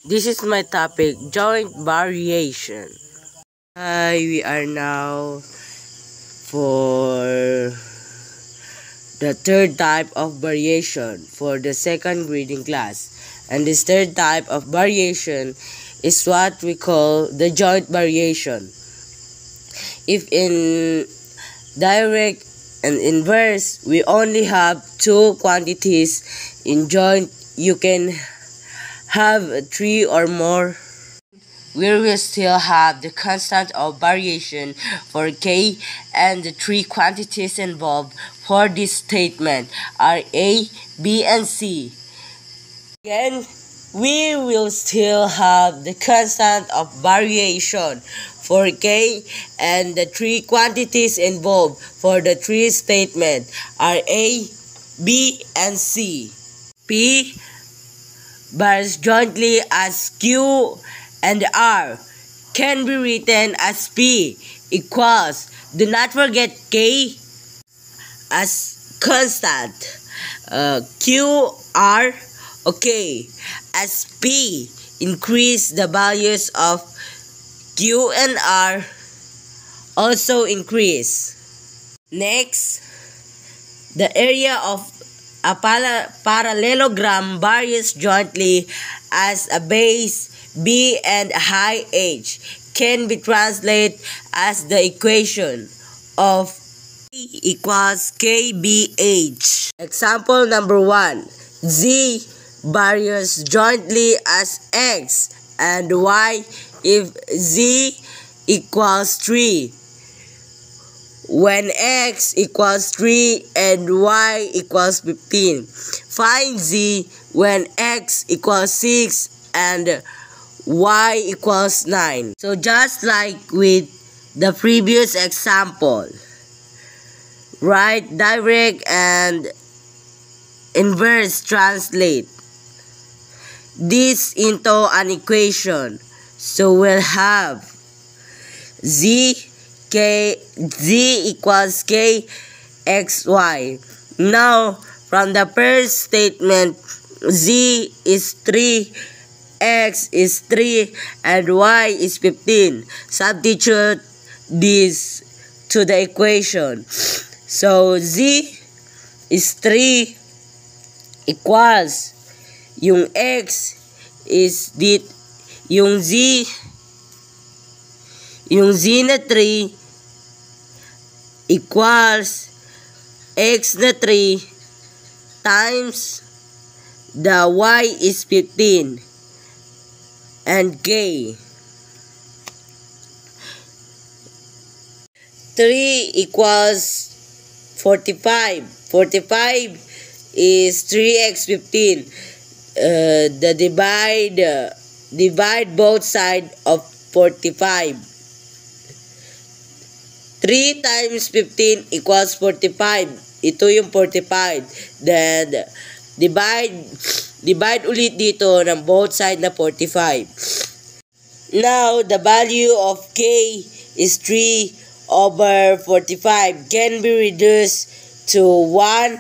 This is my topic, joint variation. We are now for the third type of variation for the second reading class. And this third type of variation is what we call the joint variation. If in direct and inverse, we only have two quantities. In joint, you can have three or more. We will still have the constant of variation for k, and the three quantities involved for this statement are a, b, and c. Again, we will still have the constant of variation for k, and the three quantities involved for the three statement are a, b, and c. P varies jointly as q and r can be written as p equals, do not forget k as constant, q, r, okay, as p increase, the values of q and r also increase. Next, the area of a parallelogram varies jointly as a base b and a height h can be translated as the equation of E equals kbh. Example number 1. Z varies jointly as x and y if z equals 3. When x equals 3 and y equals 15. Find z when x equals 6 and y equals 9. So just like with the previous example, write direct and inverse translate this into an equation. So we'll have z equals k xy. Now, from the first statement, z is 3, x is 3, and y is 15. Substitute this to the equation. So, z is 3 equals, yung x is yung z na 3 equals x na 3 times the y is 15 and k. 3 equals 45. 45 is 3x 15. The divide both sides of 45. 3 times 15 equals 45. Ito yung 45. Then, divide ulit dito ng both sides na 45. Now, the value of k is 3 over 45 can be reduced to 1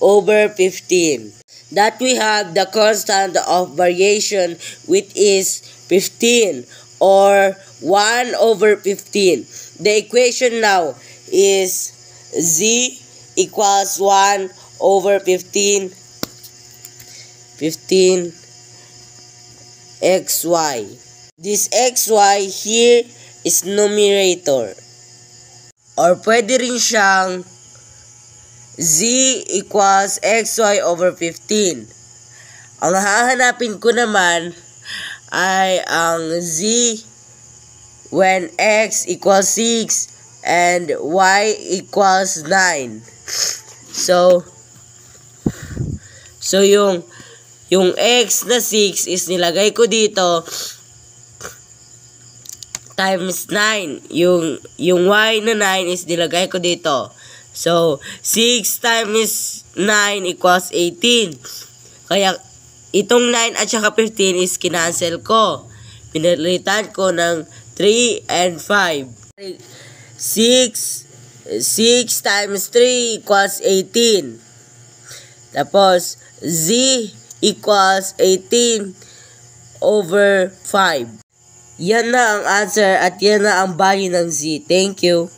over 15. That we have the constant of variation, which is 15 or 1 over 15. The equation now is z equals 1 over 15 xy. This xy here is numerator. Or pwede rin siyang z equals xy over 15. Ang hahanapin ko naman ay ang z when x equals 6 and y equals 9. So yung x na 6 is nilagay ko dito times 9. Yung y na 9 is nilagay ko dito. So 6 times 9 equals 18. Kaya itong 9 at saka 15 is kinancel ko. Pinalitan ko ng 3 and 5. 6 times 3 equals 18. Tapos, z equals 18 over 5. Yan na ang answer at yan na ang value ng z. Thank you.